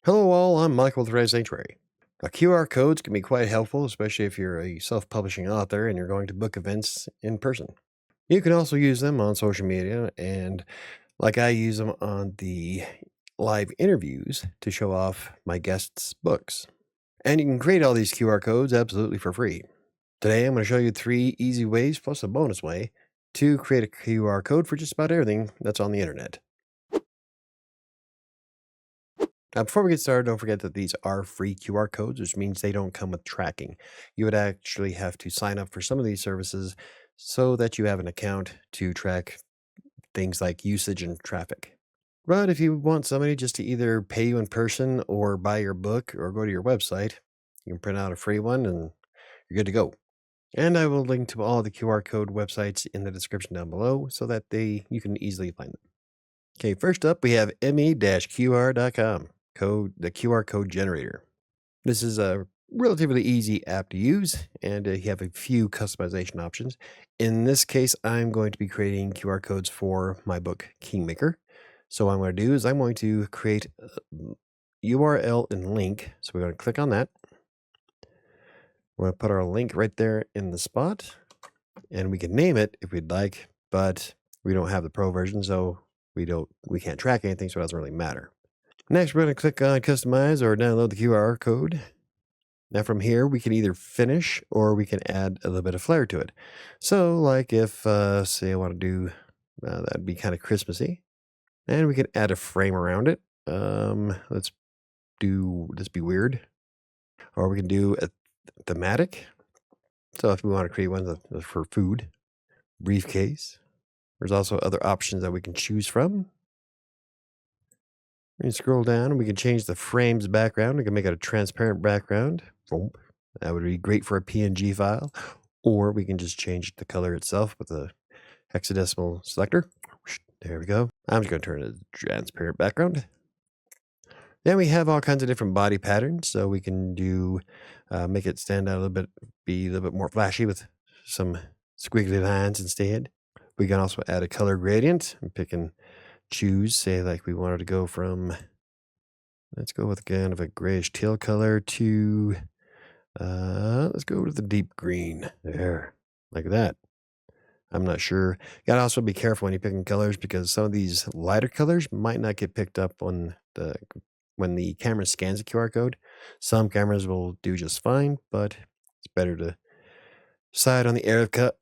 Hello all, I'm Michael with WriterSanctuary. Now, QR codes can be quite helpful, especially if you're a self-publishing author and you're going to book events in person. You can also use them on social media, and like I use them on the live interviews to show off my guests' books. And you can create all these QR codes absolutely for free. Today I'm going to show you 3 easy ways, plus a bonus way, to create a QR code for just about everything that's on the internet. Now, before we get started, don't forget that these are free QR codes, which means they don't come with tracking. You would actually have to sign up for some of these services so that you have an account to track things like usage and traffic. But if you want somebody just to either pay you in person or buy your book or go to your website, you can print out a free one and you're good to go. And I will link to all the QR code websites in the description down below so that you can easily find them. Okay, first up we have me-qr.com, the QR code generator. This is a relatively easy app to use, and you have a few customization options. In this case, I'm going to be creating QR codes for my book, Kingmaker. So what I'm going to do is I'm going to create a URL and link. So we're going to click on that. We're going to put our link right there in the spot, and we can name it if we'd like, but we don't have the pro version, so we can't track anything, so it doesn't really matter. Next, we're going to click on customize or download the QR code. Now from here, we can either finish or we can add a little bit of flair to it. So like if, say I want to do, that'd be kind of Christmassy, and we can add a frame around it. Let's be weird, or we can do a thematic. So if we want to create one that's for food, briefcase, there's also other options that we can choose from. We can scroll down and we can change the frame's background. We can make it a transparent background. Boom. That would be great for a PNG file. Or we can just change the color itself with a hexadecimal selector. There we go. I'm just going to turn it to transparent background. Then we have all kinds of different body patterns. So we can make it stand out a little bit, be a little bit more flashy with some squiggly lines instead. We can also add a color gradient. I'm picking choose, say like we wanted to go from, let's go with kind of a grayish teal color to, let's go with the deep green there, like that. I'm not sure. You gotta also be careful when you're picking colors because some of these lighter colors might not get picked up when the camera scans a QR code. Some cameras will do just fine, but it's better to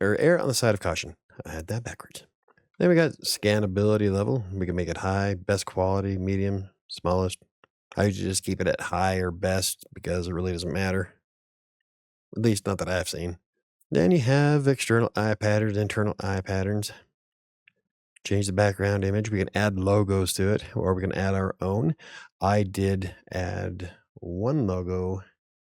err on the side of caution. I had that backwards. Then we got scannability level. We can make it high, best quality, medium, smallest. I usually just keep it at high or best because it really doesn't matter. At least not that I've seen. Then you have external eye patterns, internal eye patterns. Change the background image. We can add logos to it, or we can add our own. I did add one logo.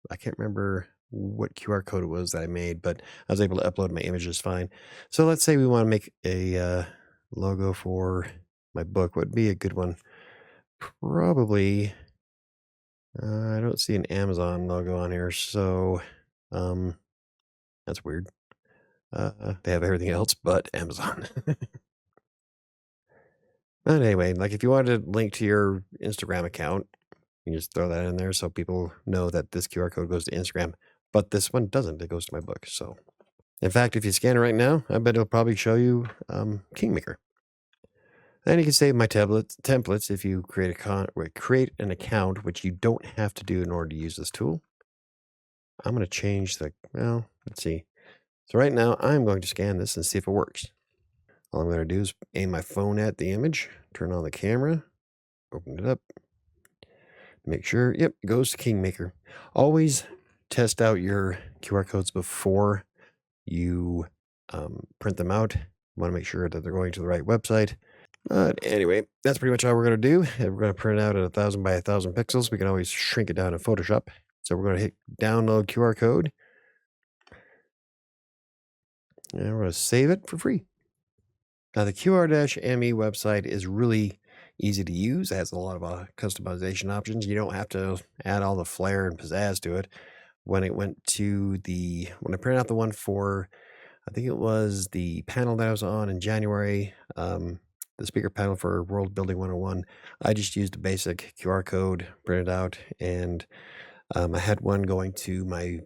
I can't remember what QR code it was that I made, but I was able to upload my images fine. So let's say we want to make a logo for my book. What would be a good one? Probably, I don't see an Amazon logo on here, so that's weird. They have everything else but Amazon. But anyway, like if you wanted to link to your Instagram account, you can just throw that in there so people know that this QR code goes to Instagram, but this one doesn't. It goes to my book. So, in fact, if you scan it right now, I bet it'll probably show you Kingmaker. Then you can save my templates if you create an account, which you don't have to do in order to use this tool. I'm going to change let's see. So right now I'm going to scan this and see if it works. All I'm going to do is aim my phone at the image, turn on the camera, open it up, make sure, yep, it goes to Kingmaker. Always test out your QR codes before you print them out. You want to make sure that they're going to the right website. But anyway, that's pretty much all we're going to do. We're going to print it out at 1,000 by 1,000 pixels. We can always shrink it down in Photoshop. So we're going to hit download QR code. And we're going to save it for free. Now the QR-ME website is really easy to use. It has a lot of customization options. You don't have to add all the flair and pizzazz to it. When I printed out the one for, I think it was the panel that I was on in January, the speaker panel for World Building 101, I just used a basic QR code printed out, and I had one going to my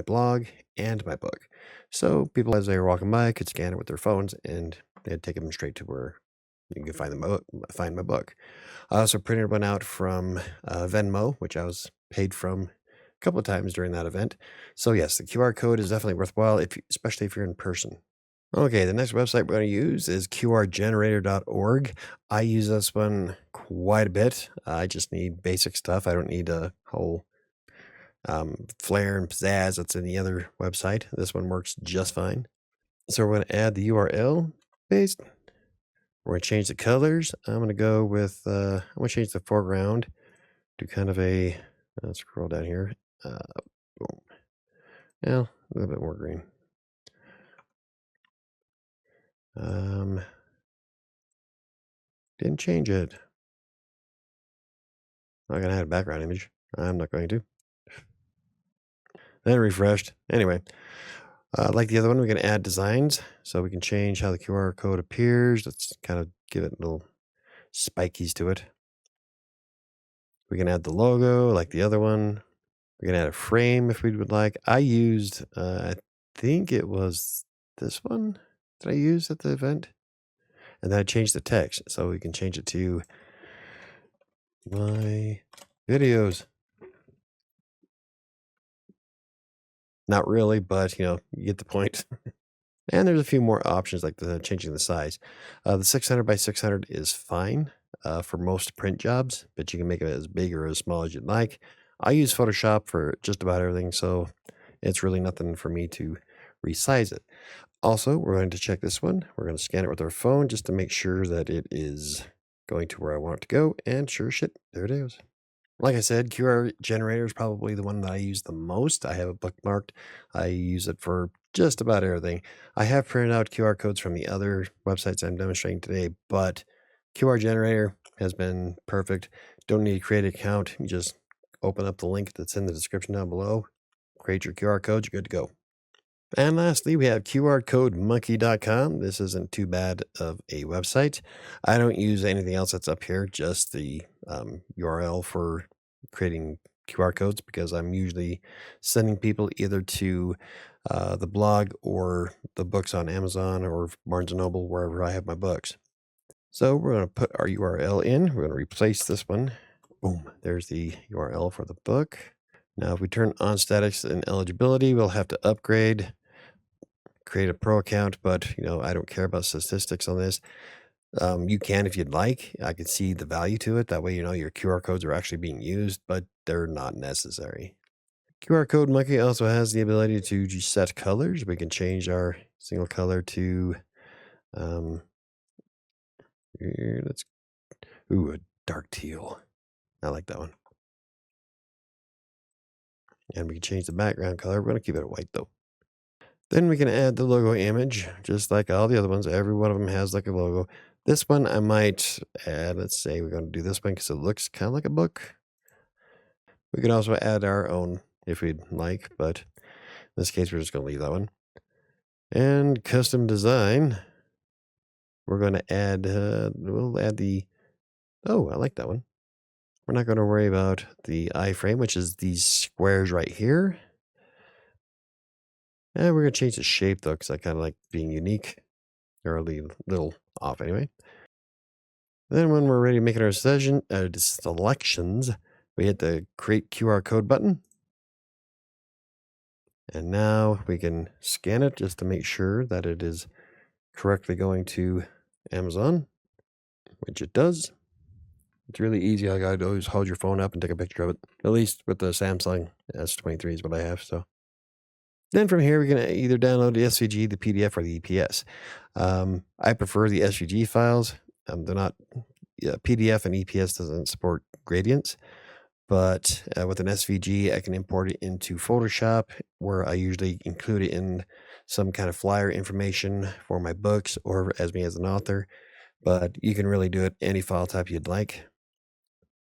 blog and my book. So people, as they were walking by, could scan it with their phones, and it'd take them straight to where you can find my book. I also printed one out from Venmo, which I was paid from a couple of times during that event. So yes, the QR code is definitely worthwhile, especially if you're in person. Okay, the next website we're going to use is qrgenerator.org. I use this one quite a bit. I just need basic stuff. I don't need a whole flair and pizzazz that's in the other website. This one works just fine. So we're going to add the URL, paste. We're going to change the colors. I'm going to go with, I'm going to change the foreground to kind of a, let's scroll down here. Boom. Well, a little bit more green. Didn't change it. I'm going to add a background image. I'm not going to. Then refreshed. Anyway, like the other one, we can add designs. So we can change how the QR code appears. Let's kind of give it little spikies to it. We can add the logo like the other one. We can add a frame if we would like. I used, I think it was this one that I used at the event. And then I changed the text. So we can change it to my videos. Not really, but you get the point. And there's a few more options like changing the size. The 600 by 600 is fine for most print jobs, but you can make it as big or as small as you'd like. I use Photoshop for just about everything, so it's really nothing for me to resize it. Also, we're going to check this one. We're going to scan it with our phone just to make sure that it is going to where I want it to go. And sure shit, there it is. Like I said, QR generator is probably the one that I use the most. I have it bookmarked. I use it for just about everything. I have printed out QR codes from the other websites I'm demonstrating today, but QR generator has been perfect. Don't need to create an account. You just open up the link that's in the description down below, create your QR codes, you're good to go. And lastly, we have qrcodemonkey.com. This isn't too bad of a website. I don't use anything else that's up here, just the URL for creating QR codes, because I'm usually sending people either to the blog or the books on Amazon or Barnes & Noble, wherever I have my books. So we're going to put our URL in. We're going to replace this one. Boom, there's the URL for the book. Now, if we turn on status and eligibility, we'll have to upgrade, create a pro account, but I don't care about statistics on this. You can if you'd like. I can see the value to it. That way, your QR codes are actually being used, but they're not necessary. QR Code Monkey also has the ability to just set colors. We can change our single color to, a dark teal. I like that one. And we can change the background color. We're going to keep it white though. Then we can add the logo image, just like all the other ones. Every one of them has like a logo. This one I might add, let's say we're going to do this one because it looks kind of like a book. We can also add our own if we'd like, but in this case, we're just going to leave that one. And custom design, we're going to add, we'll add oh, I like that one. We're not going to worry about the iframe, which is these squares right here. And we're going to change the shape, though, because I kind of like being unique, or a little off anyway. Then when we're ready to make our selections, we hit the Create QR Code button. And now we can scan it just to make sure that it is correctly going to Amazon, which it does. It's really easy. All you gotta do is hold your phone up and take a picture of it. At least with the Samsung S23 is what I have, so. Then from here, we can either download the SVG, the PDF, or the EPS. I prefer the SVG files. They're not, PDF and EPS doesn't support gradients, but with an SVG, I can import it into Photoshop, where I usually include it in some kind of flyer information for my books or as me as an author. But you can really do it any file type you'd like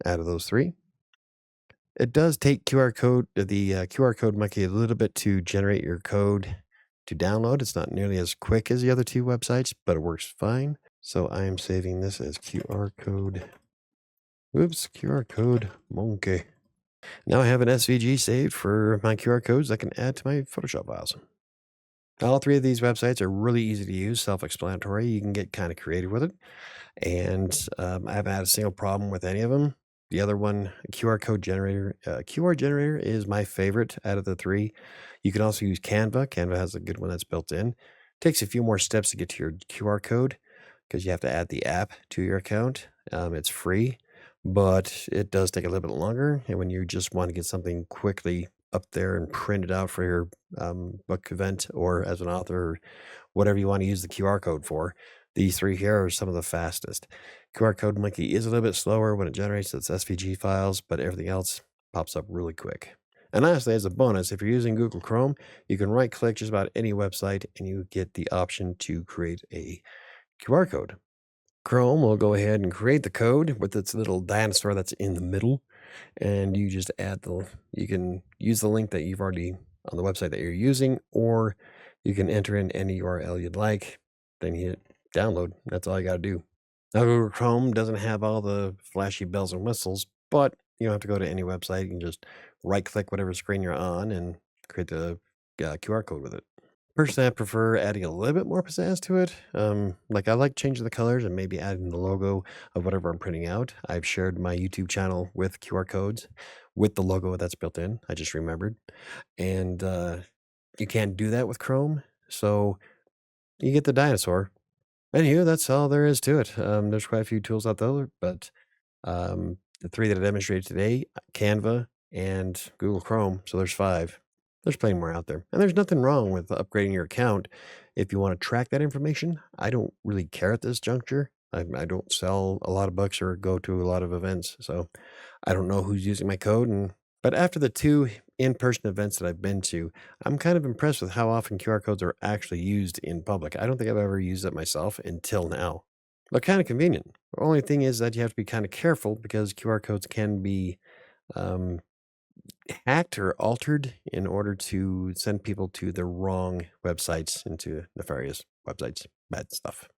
out of those three. It does take the QR Code Monkey a little bit to generate your code to download. It's not nearly as quick as the other two websites, but it works fine. So I am saving this as QR code. Whoops, QR code monkey. Now I have an SVG saved for my QR codes I can add to my Photoshop files. All three of these websites are really easy to use, self-explanatory. You can get kind of creative with it. And I haven't had a single problem with any of them. The other one, QR generator is my favorite out of the three. You can also use Canva. Canva has a good one that's built in. Takes a few more steps to get to your QR code because you have to add the app to your account. It's free, but it does take a little bit longer. And when you just want to get something quickly up there and print it out for your book event or as an author or whatever you want to use the QR code for, these three here are some of the fastest. QR Code Monkey is a little bit slower when it generates its SVG files, but everything else pops up really quick. And lastly, as a bonus, if you're using Google Chrome, you can right-click just about any website and you get the option to create a QR code. Chrome will go ahead and create the code with its little dinosaur that's in the middle, and you just you can use the link that you've already on the website that you're using, or you can enter in any URL you'd like, then you hit download. That's all you got to do. Now, Google Chrome doesn't have all the flashy bells and whistles, but you don't have to go to any website. You can just right-click whatever screen you're on and create the QR code with it. Personally, I prefer adding a little bit more pizzazz to it. Like I like changing the colors and maybe adding the logo of whatever I'm printing out. I've shared my YouTube channel with QR codes with the logo that's built in. I just remembered. And you can't do that with Chrome. So you get the dinosaur. Anywho, that's all there is to it. There's quite a few tools out there, but the three that I demonstrated today, Canva and Google Chrome, so there's 5. There's plenty more out there. And there's nothing wrong with upgrading your account if you want to track that information. I don't really care at this juncture. I don't sell a lot of books or go to a lot of events, so I don't know who's using my code. But after the 2 in-person events that I've been to, I'm kind of impressed with how often QR codes are actually used in public. I don't think I've ever used it myself until now, but kind of convenient. The only thing is that you have to be kind of careful because QR codes can be um, hacked or altered in order to send people to the wrong websites, into nefarious websites, bad stuff.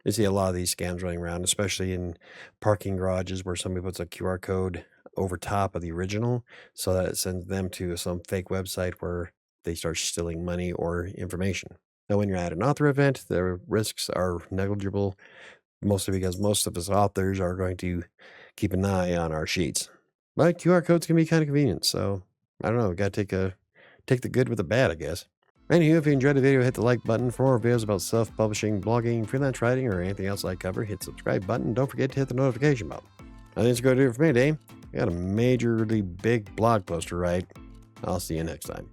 You see a lot of these scams running around, especially in parking garages where somebody puts a QR code over top of the original so that it sends them to some fake website where they start stealing money or information. Now, when you're at an author event, the risks are negligible, mostly because most of us authors are going to keep an eye on our sheets. But QR codes can be kind of convenient, so I don't know. Got to take the good with the bad, I guess. Anywho, if you enjoyed the video, hit the like button. For more videos about self-publishing, blogging, freelance writing, or anything else I cover, hit the subscribe button. Don't forget to hit the notification bell. I think it's going to do it for me today. I got a majorly big blog post to write. I'll see you next time.